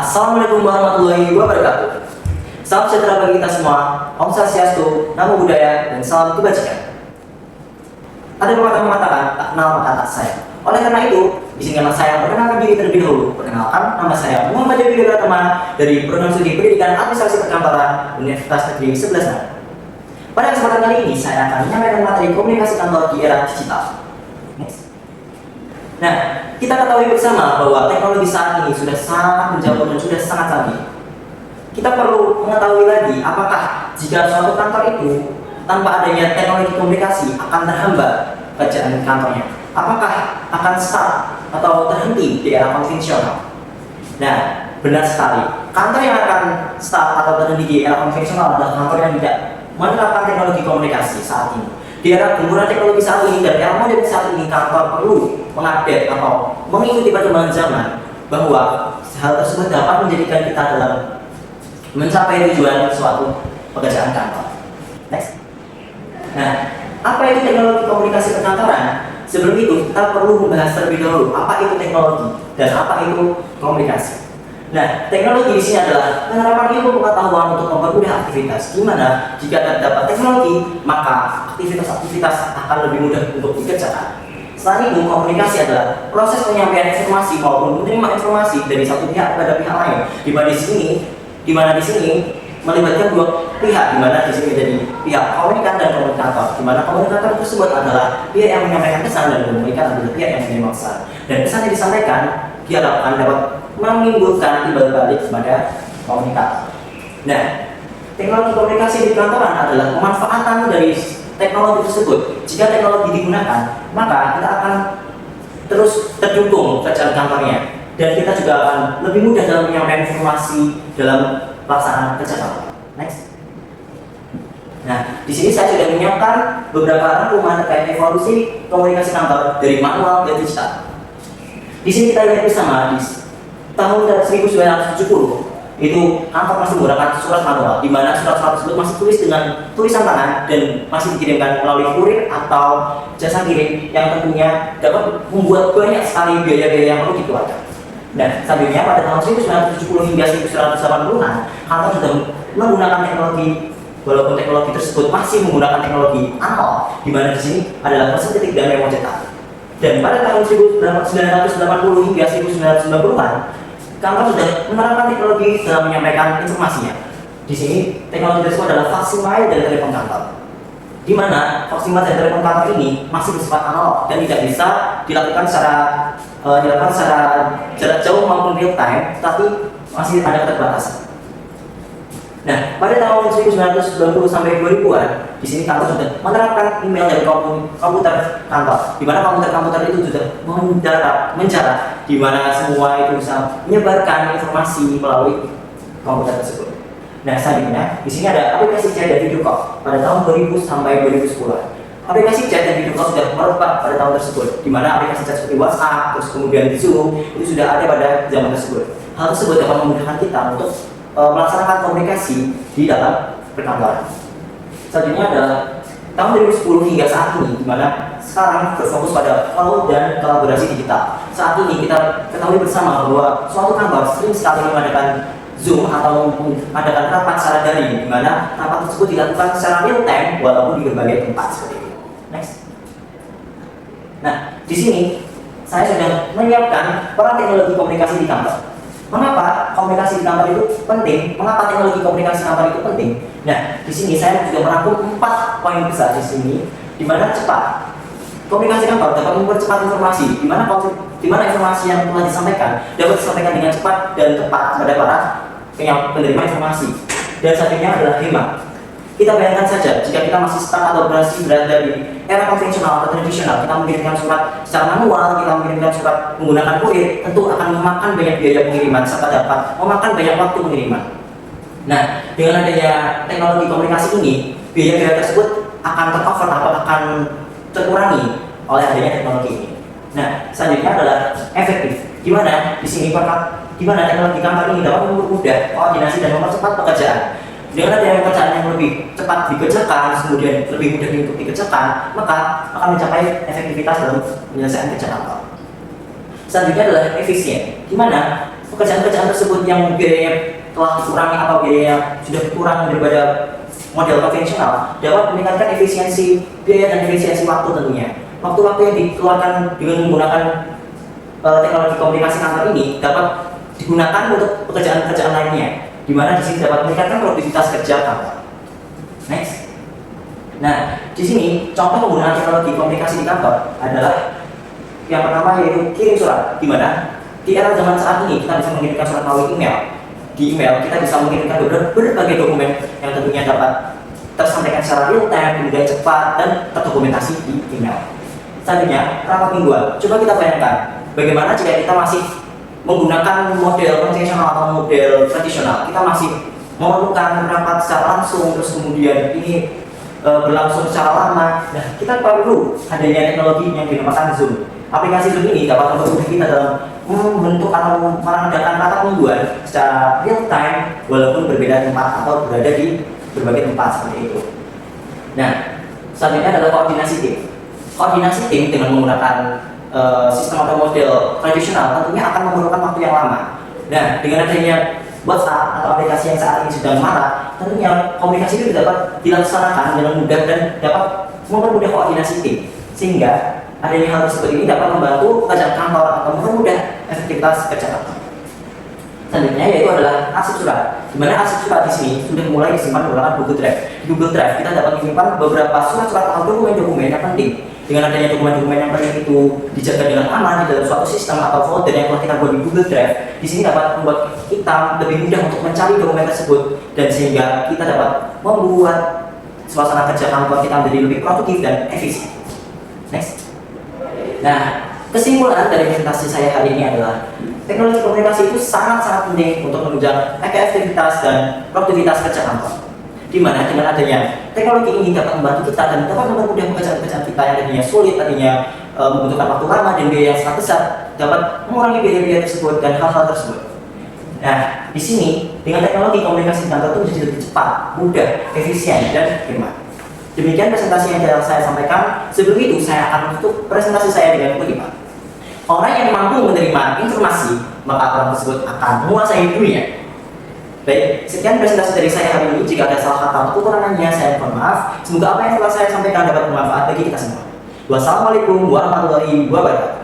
Assalamualaikum warahmatullahi wabarakatuh. Salam sejahtera bagi kita semua. Om Swastiastu, Namo Buddhaya, dan salam kebajikan. Ada pepatah mengatakan, tak kenal maka tak sayang. Oleh karena itu, izinkanlah saya perkenalkan diri terlebih dahulu. Perkenalkan, nama saya Muhammad Dewi Pratama dari Program Studi Pendidikan Administrasi Perkantoran Universitas Negeri 11 Maret. Pada kesempatan kali ini, saya akan menyampaikan materi komunikasi kantor di era digital. Nah, kita ketahui bersama bahwa teknologi saat ini sudah sangat menjamur dan sudah sangat canggih. Kita perlu mengetahui lagi apakah jika suatu kantor itu tanpa adanya teknologi komunikasi akan terhambat pekerjaan kantornya. Apakah akan stuck atau terhenti di era konvensional? Nah, benar sekali. Kantor yang akan stuck atau terhenti di era konvensional adalah kantor yang tidak menerapkan teknologi komunikasi saat ini. Di era penggunaan teknologi saat ini dan era modern saat ini, kantor perlu mengupdate atau mengikuti perkembangan zaman bahwa hal tersebut dapat menjadikan kita dalam mencapai tujuan suatu pekerjaan kantor. Next. Nah, apa itu teknologi komunikasi perkantoran? Sebelum itu, kita perlu membahas terlebih dahulu apa itu teknologi dan apa itu komunikasi. Nah, teknologi di sini adalah penerapan ilmu pengetahuan untuk mempermudah aktivitas. Di mana jika terdapat teknologi, maka aktivitas-aktivitas akan lebih mudah untuk dikerjakan. Selain itu, komunikasi adalah proses penyampaian informasi maupun menerima informasi dari satu pihak kepada pihak lain. Di mana di sini melibatkan dua pihak, di mana di sini jadi pihak komunikan dan komunikator. Di mana komunikator tersebut adalah pihak yang menyampaikan pesan dan komunikan adalah pihak yang menerima pesan. Dan pesan yang disampaikan diharapkan dapat menimbulkan timbal balik kepada komunikator. Nah, teknologi komunikasi di kantoran adalah pemanfaatan dari teknologi tersebut. Jika teknologi digunakan, maka kita akan terus terdukung pekerjaan kantornya, dan kita juga akan lebih mudah dalam menyampaikan informasi dalam pelaksanaan kerja kantor. Next. Nah, di sini saya sudah menyiapkan beberapa rangkuman terkait evolusi komunikasi kantor dari manual ke digital. Di sini kita lihat bersama di tahun 1970 itu kantor masih menggunakan surat manual, di mana surat-surat tersebut masih tulis dengan tulisan tangan dan masih dikirimkan melalui kurir atau jasa kirim yang tentunya dapat membuat banyak sekali biaya-biaya yang perlu dikeluarkan. Nah, selanjutnya pada tahun 1970 hingga 1980-an, kantor sudah menggunakan teknologi, walaupun teknologi tersebut masih menggunakan teknologi analog, di mana di sini adalah mesin ketik dan memo cetak. Dan pada tahun 1980 hingga 1990-an, kantor sudah menerapkan teknologi dalam menyampaikan informasinya. Di sini teknologi tersebut adalah faksimile dan telepon kantor, di mana faksimile dan telepon kantor ini masih bersifat analog dan tidak bisa dilakukan secara jarak jauh maupun real time, tapi masih ada keterbatasan. Nah, pada tahun 1990 sampai 2000-an, di sini kantor sudah menerapkan email dari komputer kantor, di mana komputer itu sudah menjarak, di mana semua itu bisa menyebarkan informasi melalui komputer tersebut. Nah, selanjutnya di sini ada aplikasi chat dan video call pada tahun 2000 sampai 2010. Aplikasi chat dan video call sudah merebak pada tahun tersebut, di mana aplikasi chat seperti WhatsApp, terus kemudian Zoom itu sudah ada pada zaman tersebut. Hal tersebut dapat memudahkan kita untuk melaksanakan komunikasi di dalam perkantoran. Selanjutnya adalah tahun 2010 hingga saat ini, di mana sekarang berfokus pada cloud dan kolaborasi digital. Saat ini kita ketahui bersama bahwa suatu kantor sering sekali mengadakan Zoom atau mengadakan rapat secara daring, di mana rapat tersebut dilakukan secara real time walaupun di berbagai tempat seperti itu. Next. Nah, di sini saya sudah menyiapkan peran teknologi komunikasi di kantor. Mengapa komunikasi di kantor itu penting? Mengapa teknologi komunikasi kantor itu penting? Nah, di sini saya juga merangkum 4 poin besar di sini, di mana cepat. Komunikasi kantor dapat mempercepat informasi, di mana informasi yang telah disampaikan dapat disampaikan dengan cepat dan tepat kepada para penerima informasi. Dan selanjutnya adalah hemat. Kita bayangkan saja jika kita masih stuck atau masih berada di era konvensional atau tradisional, kita mengirimkan surat secara manual, kita mengirimkan surat menggunakan kurir, tentu akan memakan banyak biaya pengiriman serta dapat memakan banyak waktu pengiriman. Nah, dengan adanya teknologi komunikasi ini, biaya-biaya tersebut akan tercover atau akan terkurangi oleh adanya teknologi ini. Nah, selanjutnya adalah efektif. Di sini teknologi kantor ini dapat mempermudah koordinasi dan mempercepat pekerjaan. Dengan adanya pekerjaan yang lebih cepat dikerjakan, kemudian lebih mudah untuk dikerjakan, maka akan mencapai efektivitas dalam penyelesaian kerja kantor. Selanjutnya adalah efisien, di mana pekerjaan-pekerjaan tersebut yang biayanya telah dikurangi atau biayanya sudah kurang daripada model konvensional dapat meningkatkan efisiensi biaya dan efisiensi waktu tentunya. Waktu-waktu yang dikeluarkan dengan menggunakan teknologi komunikasi kantor ini dapat digunakan untuk pekerjaan-pekerjaan lainnya, di mana di sini dapat meningkatkan produktivitas kerja kantor. Next. Nah, di sini contoh penggunaan teknologi komunikasi di kantor adalah yang pertama yaitu kirim surat, di mana di era zaman saat ini kita bisa mengirimkan surat melalui email. Di email kita bisa mengirimkan berbagai dokumen yang tentunya dapat tersampaikan secara real time, kemudian cepat dan terdokumentasi di email. Selanjutnya, rapat mingguan. Coba kita bayangkan bagaimana jika kita masih menggunakan model konvensional atau model tradisional. Kita masih memerlukan rapat secara langsung, terus kemudian ini berlangsung secara lama. Nah, kita perlu adanya teknologi yang dinamakan Zoom. Aplikasi Zoom ini dapat membantu kita dalam membentuk atau mengadakan rapat mingguan secara real time walaupun berbeda tempat atau berada di berbagai tempat seperti itu. Nah, selanjutnya adalah koordinasi tim. Koordinasi tim dengan menggunakan sistem atau model tradisional tentunya akan memerlukan waktu yang lama. Nah, dengan adanya WhatsApp atau aplikasi yang saat ini sedang marak, tentunya komunikasi itu dapat dilaksanakan dengan mudah dan dapat mempermudah koordinasi tim, sehingga adanya hal tersebut ini dapat membantu pekerjaan kantor atau mempermudah efektivitas kerja kantor. Selanjutnya yaitu adalah arsip surat, di mana arsip surat di sini sudah mulai disimpan menggunakan Google Drive. Di Google Drive kita dapat menyimpan beberapa surat-surat atau dokumen-dokumen yang penting. Dengan adanya dokumen-dokumen yang penting itu dijaga dengan aman di dalam suatu sistem atau folder yang telah kita buat di Google Drive, di sini dapat membuat kita lebih mudah untuk mencari dokumen tersebut dan sehingga kita dapat membuat suasana kerja kantor kita menjadi lebih produktif dan efisien. Next. Nah, kesimpulan dari presentasi saya hari ini adalah teknologi komunikasi itu sangat-sangat penting untuk menunjang efektivitas dan produktivitas kerja kantor. Di mana dengan adanya teknologi ini dapat membantu kita dan dapat mempermudah pekerjaan-pekerjaan kita yang tadinya sulit, tadinya membutuhkan waktu lama dan biaya yang sangat besar, dapat mengurangi biaya-biaya tersebut dan hal-hal tersebut. Nah, di sini dengan teknologi komunikasi kantor itu menjadi lebih cepat, mudah, efisien dan hemat. Demikian presentasi yang telah saya sampaikan. Sebelum itu saya akan menutup presentasi saya dengan kutipan. Orang yang mampu menerima informasi, maka orang tersebut akan menguasai dunia. Baik, sekian presentasi dari saya hari ini. Jika ada salah kata atau kekurangannya, saya mohon maaf. Semoga apa yang telah saya sampaikan dapat bermanfaat bagi kita semua. Wassalamualaikum warahmatullahi wabarakatuh.